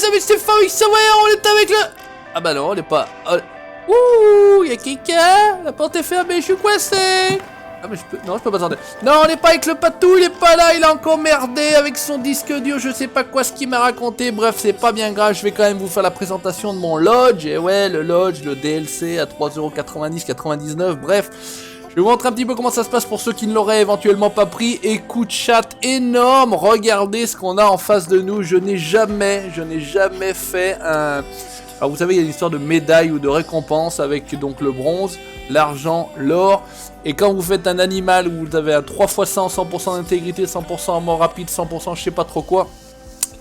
les amis, c'est Fabric Savoyard, on est avec le... Ah bah non, on est pas... Ouh, y'a quelqu'un. La porte est fermée, je suis coincé. Ah mais je peux... Non, je peux pas attendre. Non, on n'est pas avec le patou, il est pas là, il a encore merdé avec son disque dur, je sais pas quoi ce qu'il m'a raconté. Bref, c'est pas bien grave, je vais quand même vous faire la présentation de mon lodge. Et ouais, le lodge, le DLC à 3,90€, bref. Je vais vous montrer un petit peu comment ça se passe pour ceux qui ne l'auraient éventuellement pas pris. Et coup de chat énorme, regardez ce qu'on a en face de nous. Je n'ai jamais fait un... Alors vous savez, il y a une histoire de médaille ou de récompense avec donc le bronze, l'argent, l'or. Et quand vous faites un animal où vous avez un 3 x 100, 100% d'intégrité, 100% en mort rapide, 100% je sais pas trop quoi,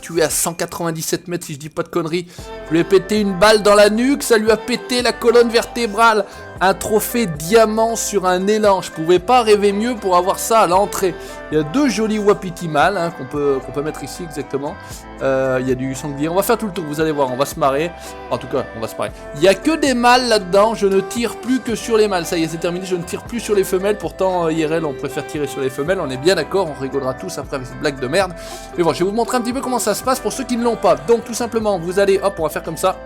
tué à 197 mètres si je dis pas de conneries, je lui ai pété une balle dans la nuque, ça lui a pété la colonne vertébrale. Un trophée diamant sur un élan, je pouvais pas rêver mieux pour avoir ça à l'entrée. Il y a deux jolis wapiti mâles hein, qu'on peut mettre ici exactement. Il y a du sanglier, on va faire tout le tour, vous allez voir, on va se marrer. En tout cas, on va se marrer. Il y a que des mâles là-dedans, je ne tire plus que sur les mâles. Ça y est, c'est terminé, je ne tire plus sur les femelles. Pourtant, IRL, on préfère tirer sur les femelles, on est bien d'accord, on rigolera tous après avec cette blague de merde. Mais bon, je vais vous montrer un petit peu comment ça se passe pour ceux qui ne l'ont pas. Donc tout simplement, vous allez, hop, on va faire comme ça.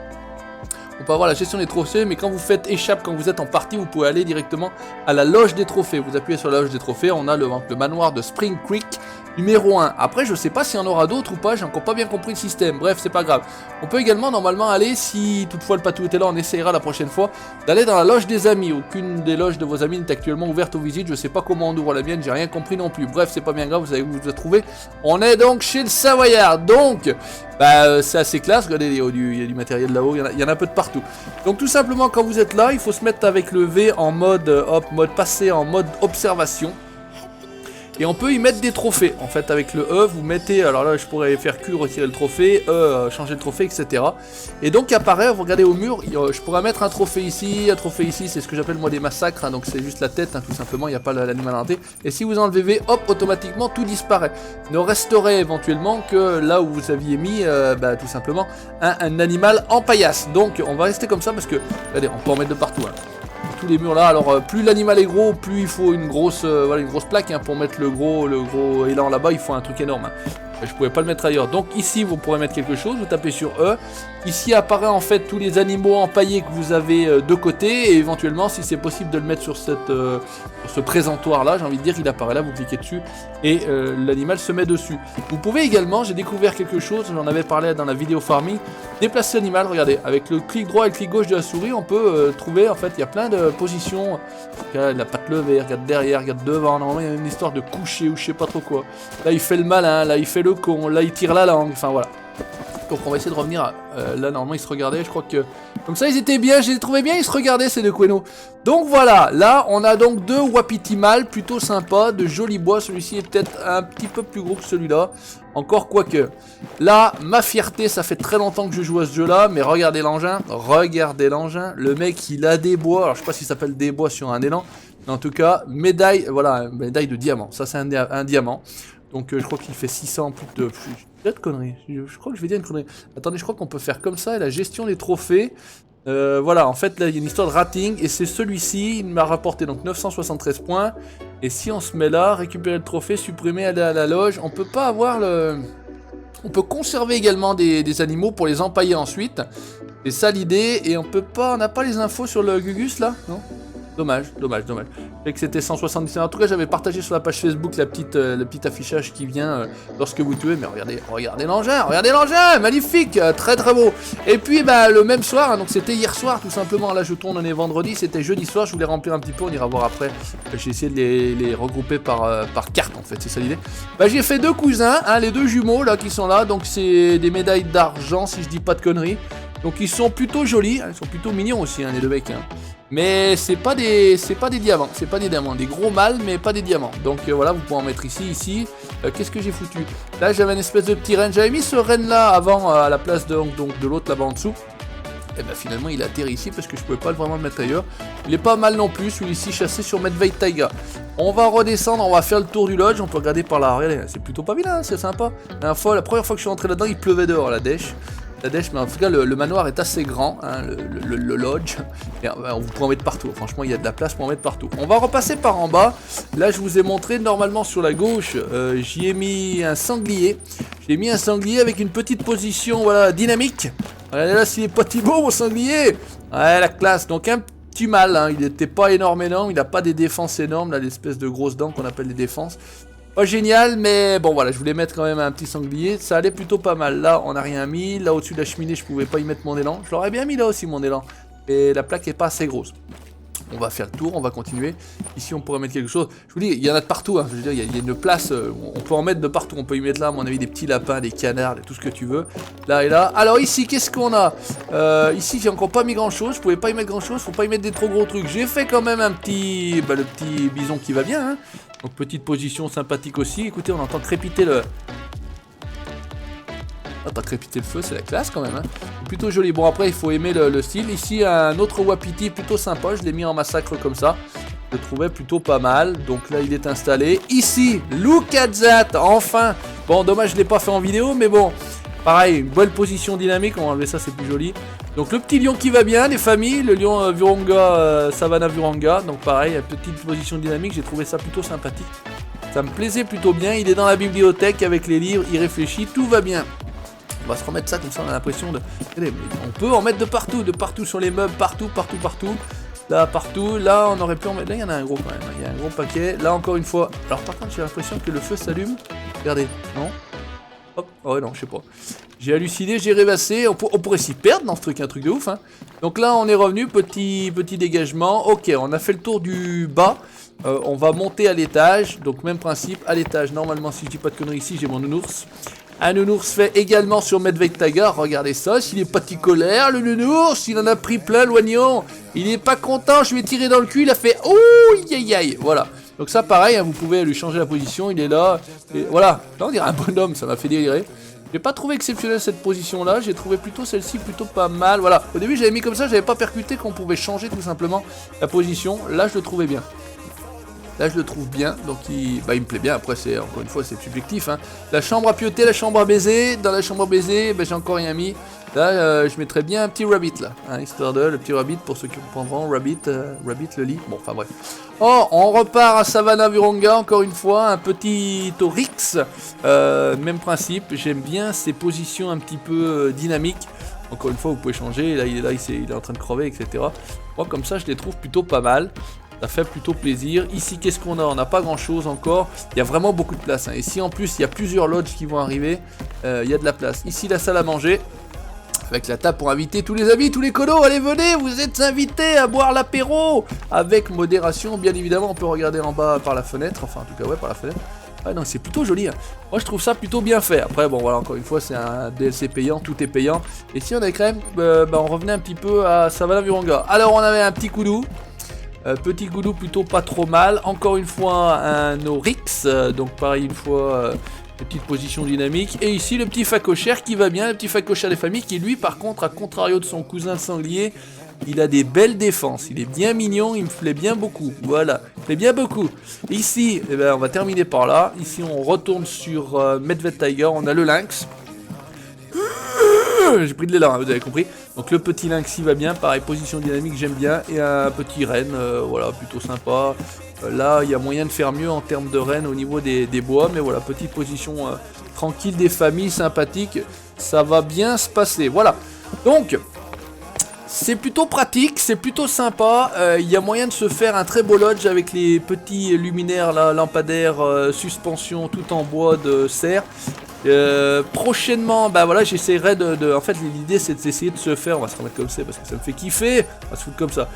On peut avoir la gestion des trophées, mais quand vous faites échappe, quand vous êtes en partie, vous pouvez aller directement à la loge des trophées. Vous appuyez sur la loge des trophées, on a le manoir de Spring Creek numéro 1. Après, je sais pas s'il y en aura d'autres ou pas, j'ai encore pas bien compris le système. Bref, c'est pas grave. On peut également normalement aller, si toutefois le patou était là, on essayera la prochaine fois, d'aller dans la loge des amis. Aucune des loges de vos amis n'est actuellement ouverte aux visites. Je sais pas comment on ouvre la mienne, j'ai rien compris non plus. Bref, c'est pas bien grave, vous savez où vous êtes trouvé. On est donc chez le Savoyard. Donc, c'est assez classe. Regardez, il y a du matériel là-haut, il y en a un peu de partout. Donc tout simplement, quand vous êtes là, il faut se mettre avec le V en mode, mode passé, en mode observation. Et on peut y mettre des trophées. En fait, avec le E, vous mettez... Alors là, je pourrais faire Q, retirer le trophée, E, changer le trophée, etc. Et donc, apparaît, vous regardez au mur, je pourrais mettre un trophée ici, c'est ce que j'appelle moi des massacres. Hein, donc, c'est juste la tête, hein, tout simplement, il n'y a pas l'animal entier. Et si vous enlevez V, hop, automatiquement, tout disparaît. Ne resterait éventuellement que là où vous aviez mis, tout simplement, un animal en paillasse. Donc, on va rester comme ça parce que... Regardez, on peut en mettre de partout, hein. Tous les murs là, alors plus l'animal est gros, plus il faut une grosse plaque hein, pour mettre le gros élan là-bas, il faut un truc énorme. Hein. Je pouvais pas le mettre ailleurs. Donc ici vous pourrez mettre quelque chose, vous tapez sur E. Ici apparaît en fait tous les animaux empaillés que vous avez de côté. Et éventuellement si c'est possible de le mettre sur ce présentoir là, j'ai envie de dire, il apparaît là, vous cliquez dessus et l'animal se met dessus. Vous pouvez également, j'ai découvert quelque chose, j'en avais parlé dans la vidéo farming, déplacer l'animal, regardez, avec le clic droit et le clic gauche de la souris, on peut trouver, en fait, il y a plein de positions. Regarde la patte levée, regarde derrière, regarde devant, normalement il y a une histoire de coucher ou je sais pas trop quoi. Là il fait le malin, là il fait le con, là il tire la langue, enfin voilà. Donc on va essayer de revenir à... là normalement ils se regardaient, je crois que... Comme ça ils étaient bien, je les trouvais bien, ils se regardaient ces deux quenos. Donc voilà, là on a donc deux wapiti mâles plutôt sympas, de jolis bois, celui-ci est peut-être un petit peu plus gros que celui-là. Encore quoique. Là, ma fierté, ça fait très longtemps que je joue à ce jeu-là, mais regardez l'engin, le mec il a des bois, alors je sais pas s'il s'appelle des bois sur un élan, mais en tout cas, médaille, voilà, médaille de diamant, ça c'est un diamant. Donc je crois qu'il fait 600 plus de... Peut-être connerie, je crois que je vais dire une connerie. Attendez, je crois qu'on peut faire comme ça, et la gestion des trophées. Voilà, en fait là il y a une histoire de rating, et c'est celui-ci, il m'a rapporté donc 973 points. Et si on se met là, récupérer le trophée, supprimer, aller à la loge, on peut pas avoir le... On peut conserver également des animaux pour les empailler ensuite. C'est ça l'idée, et on n'a pas les infos sur le Gugus là, non? Dommage. Je sais que c'était 177. En tout cas, j'avais partagé sur la page Facebook le petit affichage qui vient lorsque vous tuez. Mais regardez l'engin, magnifique, très très beau. Et puis, le même soir, hein, donc c'était hier soir, tout simplement. Là, je tourne, on est vendredi, c'était jeudi soir. Je voulais remplir un petit peu, on ira voir après. J'ai essayé de les regrouper par carte, en fait, c'est ça l'idée. J'ai fait deux cousins, hein, les deux jumeaux là qui sont là. Donc, c'est des médailles d'argent, si je dis pas de conneries. Donc, ils sont plutôt jolis, hein, ils sont plutôt mignons aussi, hein, les deux mecs. Hein. Mais c'est pas des diamants, des gros mâles mais pas des diamants. Donc voilà, vous pouvez en mettre ici. Qu'est-ce que j'ai foutu? Là j'avais une espèce de petit renne, j'avais mis ce renne là avant à la place de l'autre là-bas en dessous. Et finalement il atterrit ici parce que je pouvais pas vraiment le mettre ailleurs. Il est pas mal non plus, celui-ci chassé sur Medveil Taiga. On va redescendre, on va faire le tour du lodge, on peut regarder par là, regardez, c'est plutôt pas bien, hein, c'est sympa. La première fois que je suis rentré là-dedans, il pleuvait dehors la dèche. la dèche, mais en tout cas le manoir est assez grand, hein, le lodge, et on vous pouvez en mettre partout, franchement il y a de la place pour en mettre partout. On va repasser par en bas, là je vous ai montré, normalement sur la gauche, j'y ai mis un sanglier, j'ai mis un sanglier avec une petite position, voilà, dynamique. Regardez là s'il est pas beau mon sanglier. Ouais, la classe, donc un petit mal, hein. Il n'était pas énorme, il n'a pas des défenses énormes, là l'espèce de grosses dents qu'on appelle des défenses. Pas génial, mais bon voilà, je voulais mettre quand même un petit sanglier, ça allait plutôt pas mal. Là on n'a rien mis, là au-dessus de la cheminée je pouvais pas y mettre mon élan, je l'aurais bien mis là aussi mon élan, et la plaque est pas assez grosse. On va faire le tour, on va continuer. Ici on pourrait mettre quelque chose. Je vous dis, il y en a de partout, hein. Je veux dire, il y a une place, on peut en mettre de partout. On peut y mettre là, à mon avis, des petits lapins, des canards, tout ce que tu veux. Là et là. Alors ici, qu'est-ce qu'on a? Ici, j'ai encore pas mis grand chose. Je pouvais pas y mettre grand chose, faut pas y mettre des trop gros trucs. J'ai fait quand même un petit, le petit bison qui va bien, hein. Donc petite position sympathique aussi. Écoutez, on entend crépiter le... Ah, t'as crépité le feu, c'est la classe quand même, hein. Plutôt joli. Bon, après, il faut aimer le style. Ici, un autre wapiti plutôt sympa. Je l'ai mis en massacre comme ça. Je le trouvais plutôt pas mal. Donc là, il est installé. Ici, look at that, enfin. Bon, dommage, je l'ai pas fait en vidéo, mais bon. Pareil, une bonne position dynamique. On va enlever ça, c'est plus joli. Donc le petit lion qui va bien, les familles. Le lion Virunga, Savannah Virunga. Donc pareil, petite position dynamique. J'ai trouvé ça plutôt sympathique. Ça me plaisait plutôt bien. Il est dans la bibliothèque avec les livres. Il réfléchit. Tout va bien. On va se remettre ça comme ça, on a l'impression de... On peut en mettre de partout sur les meubles, partout. Là, partout, là, on aurait pu en mettre... Là, il y en a un gros quand même, il y a un gros paquet. Là, encore une fois... Alors, par contre, j'ai l'impression que le feu s'allume. Regardez, non? Hop, oh, ouais, non, je sais pas. J'ai halluciné, j'ai rêvassé. On pourrait s'y perdre dans ce truc, un truc de ouf, hein. Donc là, on est revenu, petit dégagement. Ok, on a fait le tour du bas. On va monter à l'étage. Donc, même principe, à l'étage. Normalement, si je dis pas de conneries ici, j'ai mon nounours. Un nounours fait également sur Medved Tiger, regardez ça, s'il est pas petit colère, le nounours, il en a pris plein l'oignon, il est pas content, je lui ai tiré dans le cul, il a fait ouh, aïe aïe, voilà. Donc ça pareil, hein, vous pouvez lui changer la position, il est là, et voilà, là on dirait un bonhomme, ça m'a fait délirer. J'ai pas trouvé exceptionnel cette position là, j'ai trouvé plutôt celle-ci plutôt pas mal, voilà. Au début j'avais mis comme ça, j'avais pas percuté qu'on pouvait changer tout simplement la position, là je le trouvais bien. Là je le trouve bien, donc il me plaît bien, après c'est encore une fois c'est subjectif, hein. La chambre à piauter, la chambre à baiser, dans la chambre à baiser, j'ai encore rien mis. Là je mettrais bien un petit rabbit là, hein, histoire de le petit rabbit pour ceux qui comprendront, rabbit le lit, bon enfin bref. Oh, on repart à Savannah Virunga encore une fois, un petit Oryx, même principe, j'aime bien ces positions un petit peu dynamiques. Encore une fois vous pouvez changer, là il est en train de crever, etc. Moi comme ça je les trouve plutôt pas mal. Ça fait plutôt plaisir. Ici, qu'est-ce qu'on a? On n'a pas grand-chose encore. Il y a vraiment beaucoup de place, hein. Et si en plus, il y a plusieurs lodges qui vont arriver, il y a de la place. Ici, la salle à manger. Avec la table pour inviter tous les amis, tous les colos. Allez, venez, vous êtes invités à boire l'apéro. Avec modération, bien évidemment. On peut regarder en bas par la fenêtre. Enfin, en tout cas, ouais, par la fenêtre. Ah non, c'est plutôt joli, hein. Moi, je trouve ça plutôt bien fait. Après, bon, voilà, encore une fois, c'est un DLC payant. Tout est payant. Et si on avait quand même... on revenait un petit peu à Savannah Virunga. Alors, on avait un petit Koudou. Petit Goudou plutôt pas trop mal. Encore une fois un Oryx. Donc pareil une fois petite position dynamique. Et ici le petit facochère qui va bien. Le petit facochère des familles qui lui par contre à contrario de son cousin le sanglier. Il a des belles défenses. Il est bien mignon. Il me plaît bien beaucoup. Voilà. Il me plaît bien beaucoup. Ici on va terminer par là. Ici on retourne sur Medved Tiger. On a le lynx. J'ai pris de l'élan, hein, vous avez compris. Donc le petit lynx il va bien, pareil position dynamique j'aime bien. Et un petit renne, voilà plutôt sympa. Là il y a moyen de faire mieux en termes de renne au niveau des bois. Mais voilà, petite position tranquille des familles sympathiques. Ça va bien se passer, voilà. Donc c'est plutôt pratique, c'est plutôt sympa. Il y a moyen de se faire un très beau lodge avec les petits luminaires là, lampadaires, suspension tout en bois de serre. Prochainement, voilà, j'essaierai en fait, l'idée c'est d'essayer de se faire, on va se remettre comme ça parce que ça me fait kiffer, on va se foutre comme ça.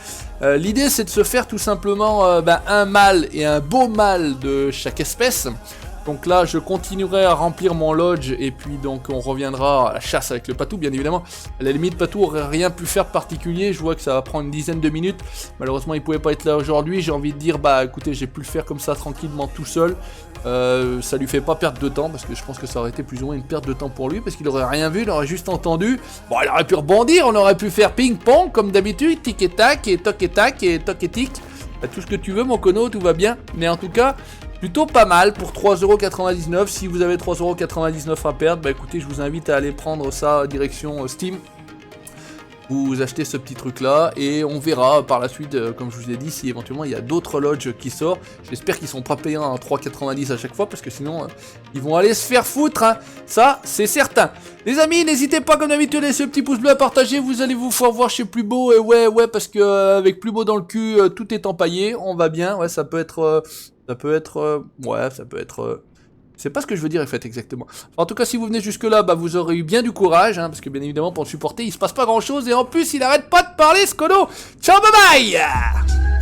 L'idée c'est de se faire tout simplement un mâle et un beau mâle de chaque espèce. Donc là, je continuerai à remplir mon lodge et puis donc on reviendra à la chasse avec le patou, bien évidemment. À la limite, patou aurait rien pu faire de particulier. Je vois que ça va prendre une dizaine de minutes. Malheureusement, il pouvait pas être là aujourd'hui. J'ai envie de dire, écoutez, j'ai pu le faire comme ça tranquillement tout seul. Ça lui fait pas perdre de temps parce que je pense que ça aurait été plus ou moins une perte de temps pour lui parce qu'il aurait rien vu, il aurait juste entendu. Bon, il aurait pu rebondir, on aurait pu faire ping-pong comme d'habitude, tic et tac et toc et tac et toc et tic. Tout ce que tu veux, mon cono, tout va bien. Mais en tout cas, Plutôt pas mal pour 3,99€. Si vous avez 3,99€ à perdre, bah écoutez, je vous invite à aller prendre ça direction Steam. Vous achetez ce petit truc là et on verra par la suite, comme je vous ai dit, si éventuellement il y a d'autres lodges qui sortent. J'espère qu'ils sont pas payants à 3,90€ à chaque fois parce que sinon ils vont aller se faire foutre, hein. Ça c'est certain. Les amis, n'hésitez pas comme d'habitude à laisser le petit pouce bleu à partager, vous allez vous faire voir chez Plus Beau. Et ouais parce que avec Plus Beau dans le cul, tout est empaillé, on va bien. Ouais, ça peut être c'est pas ce que je veux dire en fait exactement. En tout cas, si vous venez jusque là, bah vous aurez eu bien du courage, hein, parce que bien évidemment pour le supporter, il se passe pas grand chose et en plus il arrête pas de parler ce cono. Ciao, bye bye.